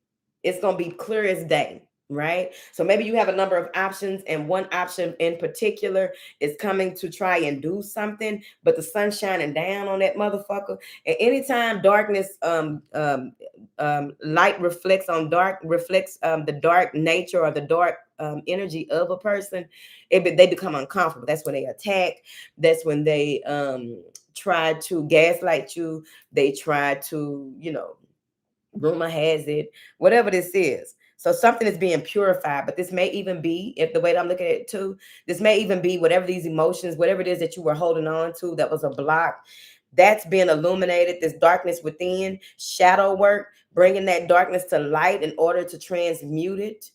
Speaker 1: It's going to be clear as day, right? So maybe you have a number of options, and one option in particular is coming to try and do something, but the sun's shining down on that motherfucker. And anytime darkness, light reflects on dark, reflects the dark nature or the dark energy of a person, they become uncomfortable. That's when they attack. That's when they try to gaslight you. They try to, rumor has it, whatever this is. So something is being purified, but this may even be, if the way that I'm looking at it too, this may even be whatever these emotions, whatever it is that you were holding on to that was a block, that's being illuminated. This darkness within, shadow work, bringing that darkness to light in order to transmute it.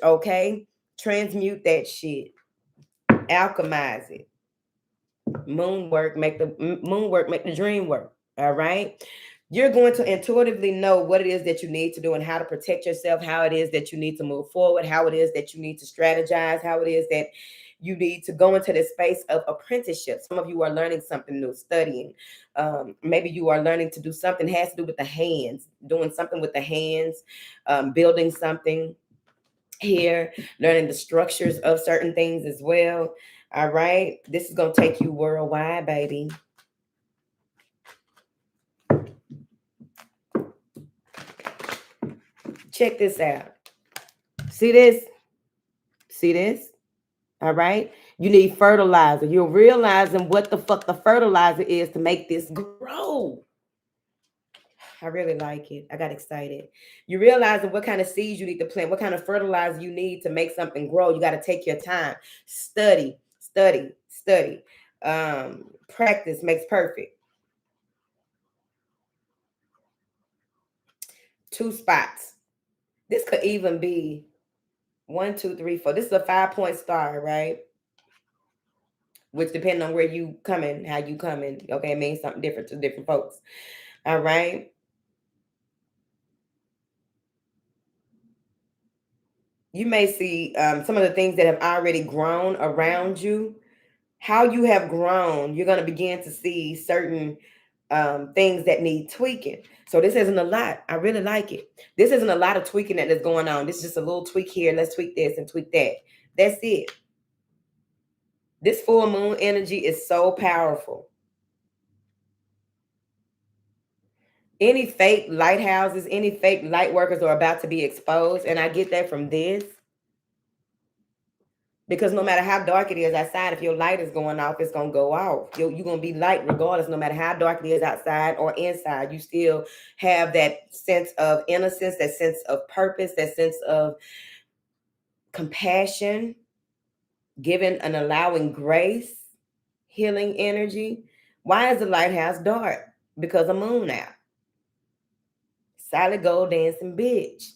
Speaker 1: Okay, transmute that shit, alchemize it. Moon work make the dream work. All right, you're going to intuitively know what it is that you need to do and how to protect yourself, how it is that you need to move forward, how it is that you need to strategize, how it is that you need to go into this space of apprenticeship. Some of you are learning something new, studying. Maybe you are learning to do something that has to do with the hands, doing something with the hands, building something here, learning the structures of certain things as well. All right, this is going to take you worldwide, baby. Check this out. See this? See this? All right. You need fertilizer. You're realizing what the fuck the fertilizer is to make this grow. I really like it. I got excited. You're realizing what kind of seeds you need to plant, what kind of fertilizer you need to make something grow. You got to take your time. Study, study, study. Practice makes perfect. Two spots. This could even be 1, 2, 3, 4. This is a 5-point star, right? Which depending on where you coming, how you coming, okay, it means something different to different folks. All right. You may see some of the things that have already grown around you. How you have grown, you're going to begin to see certain things that need tweaking. So this isn't a lot. I really like it. This isn't a lot of tweaking that is going on. This is just a little tweak here. Let's tweak this and tweak that. That's it. This full moon energy is so powerful. Any fake lighthouses, any fake light workers are about to be exposed. And I get that from this. Because no matter how dark it is outside, if your light is going off, it's going to go off. You're going to be light regardless, no matter how dark it is outside or inside. You still have that sense of innocence, that sense of purpose, that sense of compassion, giving and allowing grace, healing energy. Why is the lighthouse dark? Because of moon out. Solid gold dancing bitch.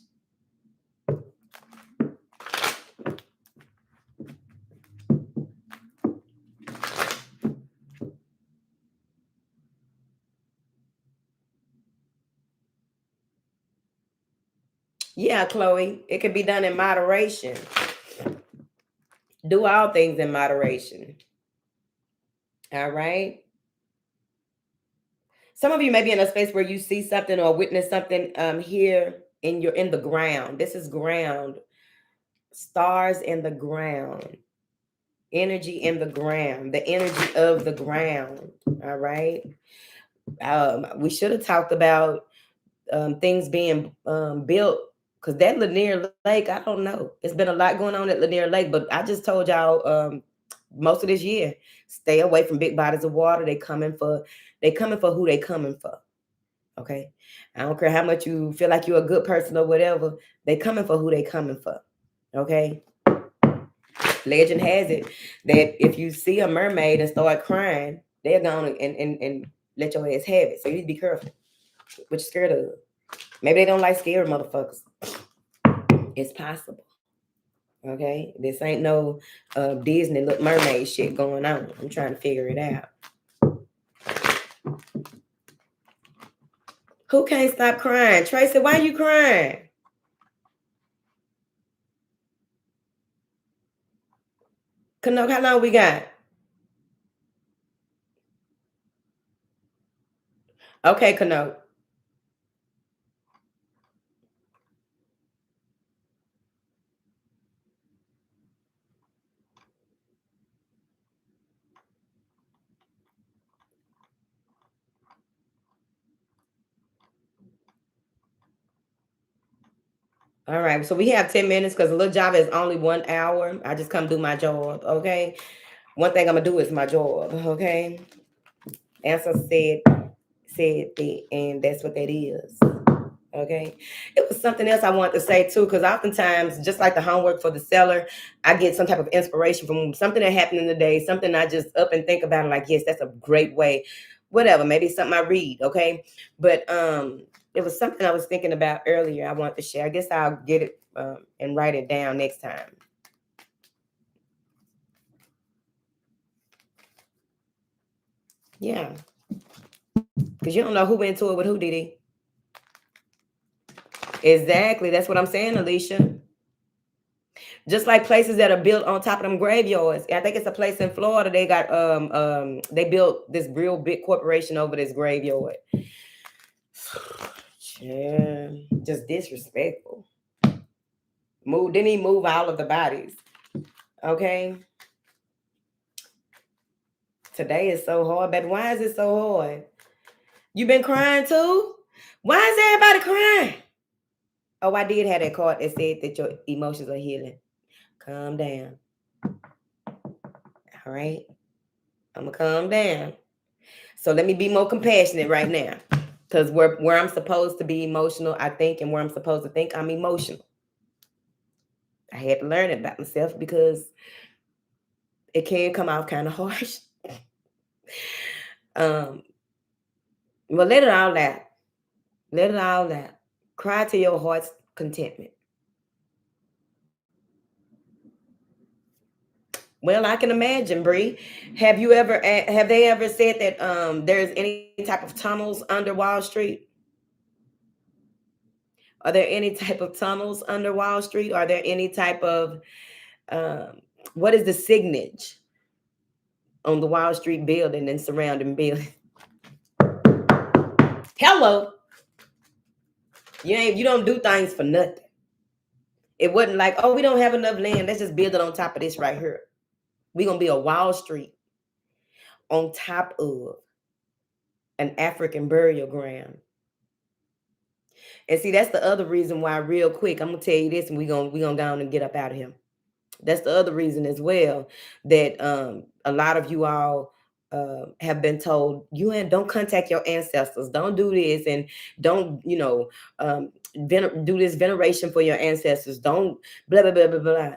Speaker 1: Yeah, Chloe, it can be done in moderation. Do all things in moderation. All right. Some of you may be in a space where you see something or witness something here in the ground. This is ground. Stars in the ground. Energy in the ground. The energy of the ground. All right. We should have talked about things being built, because that Lanier Lake, I don't know. It's been a lot going on at Lanier Lake, but I just told y'all most of this year, stay away from big bodies of water. They coming for who they coming for. Okay. I don't care how much you feel like you're a good person or whatever. They coming for who they coming for. Okay. Legend has it that if you see a mermaid and start crying, they're gonna and let your ass have it. So you need to be careful what you're scared of. Maybe they don't like scared motherfuckers. It's possible. Okay. This ain't no Disney Little Mermaid shit going on. I'm trying to figure it out. Who can't stop crying? Tracy, why you crying? Canuck, how long we got? Okay, Canuck. All right, so we have 10 minutes because the little job is only 1 hour. I just come do my job, okay? One thing I'm gonna do is my job, okay? Answer said that, and that's what that is. Okay. It was something else I wanted to say too, because oftentimes, just like the homework for the seller, I get some type of inspiration from something that happened in the day, something I just up and think about, like, yes, that's a great way. Whatever, maybe it's something I read, okay? But it was something I was thinking about earlier. I wanted to share. I guess I'll get it and write it down next time. Yeah. Because you don't know who went into it with who, did he? Exactly. That's what I'm saying, Alicia. Just like places that are built on top of them graveyards. I think it's a place in Florida. They got they built this real big corporation over this graveyard. Yeah, just disrespectful. Didn't he move all of the bodies? Okay. Today is so hard, but why is it so hard? You been crying too? Why is everybody crying? Oh, I did have that card that said that your emotions are healing. Calm down. All right. I'm gonna calm down. So let me be more compassionate right now. Because where I'm supposed to be emotional, I think, and where I'm supposed to think, I'm emotional. I had to learn it about myself because it can come out kind of harsh. Well, let it all out. Let it all out. Cry to your heart's contentment. Well, I can imagine, Bree. Have they ever said that there's any type of tunnels under Wall Street? Are there any type of tunnels under Wall Street? Are there any type of um, what is the signage on the Wall Street building and surrounding building? Hello, you don't do things for nothing. It wasn't like, oh, we don't have enough land. Let's just build it on top of this right here. We're gonna be a Wall Street on top of an African burial ground. And see, that's the other reason why, real quick, I'm gonna tell you this, and we're gonna go on and get up out of here. That's the other reason as well that a lot of you all have been told don't contact your ancestors, don't do this, and don't do this veneration for your ancestors, don't blah blah blah blah blah.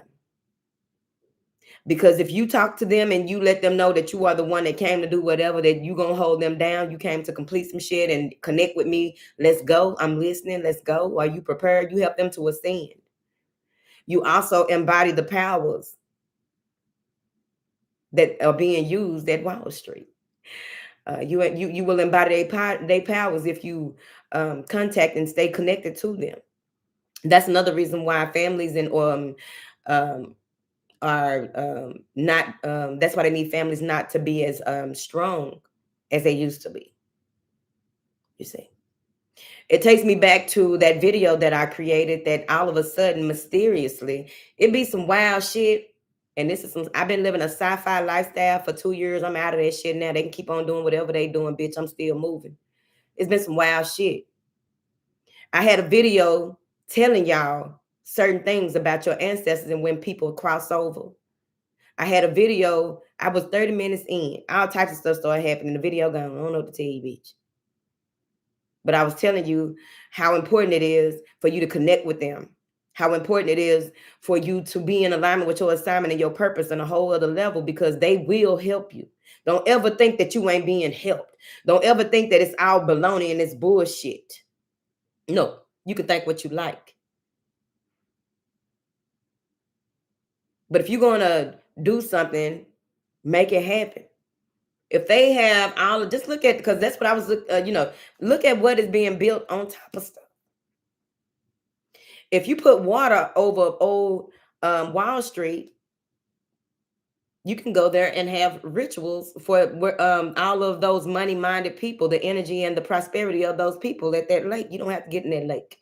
Speaker 1: Because if you talk to them and you let them know that you are the one that came to do whatever, that you gonna hold them down, you came to complete some shit and connect with me, let's go, I'm listening, let's go. Are you prepared? You help them to ascend. You also embody the powers that are being used at Wall Street. You will embody their powers if you contact and stay connected to them. That's another reason why families and um, are not. That's why they need families not to be as strong as they used to be. You see. It takes me back to that video that I created that all of a sudden, mysteriously, it be some wild shit. And this is I've been living a sci-fi lifestyle for 2 years. I'm out of that shit now. They can keep on doing whatever they doing, bitch. I'm still moving. It's been some wild shit. I had a video telling y'all certain things about your ancestors and when people cross over. I had a video, I was 30 minutes in. All types of stuff started happening. The video gone. I don't know what to tell you, bitch. But I was telling you how important it is for you to connect with them, how important it is for you to be in alignment with your assignment and your purpose on a whole other level, because they will help you. Don't ever think that you ain't being helped. Don't ever think that it's all baloney and it's bullshit. No, you can think what you like. But if you're going to do something, make it happen. If they have all of, just look at, because that's what I was, look at what is being built on top of stuff. If you put water over old Wall Street, you can go there and have rituals for all of those money-minded people, the energy and the prosperity of those people at that lake. You don't have to get in that lake.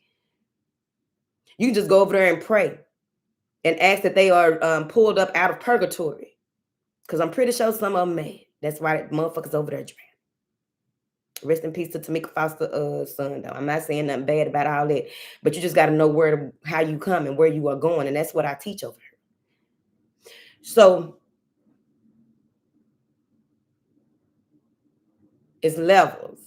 Speaker 1: You can just go over there and pray and ask that they are pulled up out of purgatory. Because I'm pretty sure some of them mad. That's why that motherfuckers over there drowned. Rest in peace to Tamika Foster's son, though. I'm not saying nothing bad about all that, but you just got to know how you come and where you are going, and that's what I teach over here. So it's levels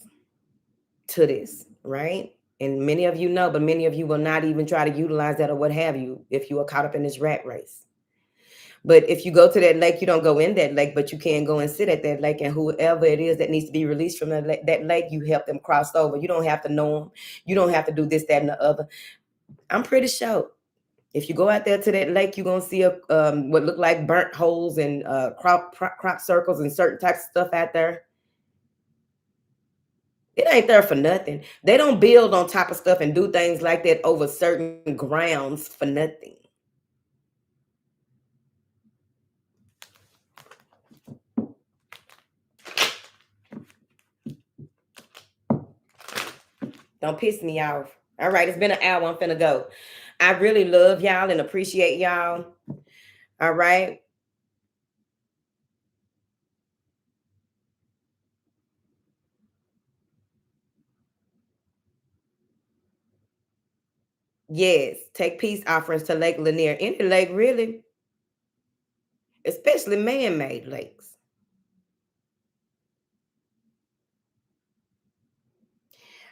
Speaker 1: to this, right? And many of you know, but many of you will not even try to utilize that or what have you if you are caught up in this rat race. But if you go to that lake, you don't go in that lake, but you can go and sit at that lake, and whoever it is that needs to be released from that lake, you help them cross over. You don't have to know them. You don't have to do this, that, and the other. I'm pretty sure if you go out there to that lake, you're going to see what look like burnt holes and crop circles and certain types of stuff out there. It ain't there for nothing. They don't build on top of stuff and do things like that over certain grounds for nothing. Don't piss me off. All right, it's been an hour. I'm finna go. I really love y'all and appreciate y'all. All right. Yes, take peace offerings to Lake Lanier. Any lake, really, especially man-made lakes.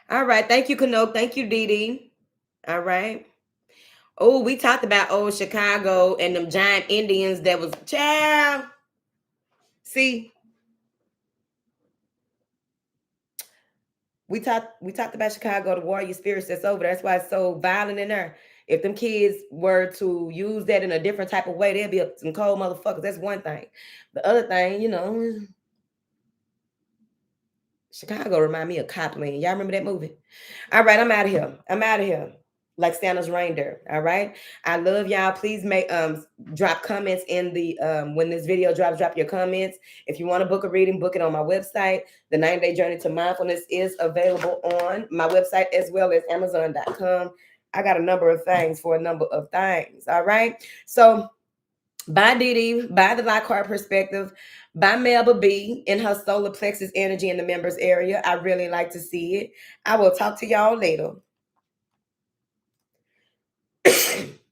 Speaker 1: All right. Thank you, Kano. Thank you, Dee Dee. All right. Oh, we talked about old Chicago and them giant Indians that was child. See, we talked about Chicago, the warrior spirits that's over there. That's why it's so violent in there. If them kids were to use that in a different type of way, they'd be some cold motherfuckers. That's one thing. The other thing, Chicago remind me of Copland. Y'all remember that movie? All right, I'm out of here. I'm out of here. like Santa's reindeer. All right. I love y'all. Please make drop comments in the when this video drops, drop your comments. If you want to book a reading, book it on my website. The 90-day journey to mindfulness is available on my website as well as Amazon.com. I got a number of things for a number of things. All right. So by Dee Dee, by the Lockhart perspective, by Melba B in her solar plexus energy in the members area. I really like to see it. I will talk to y'all later.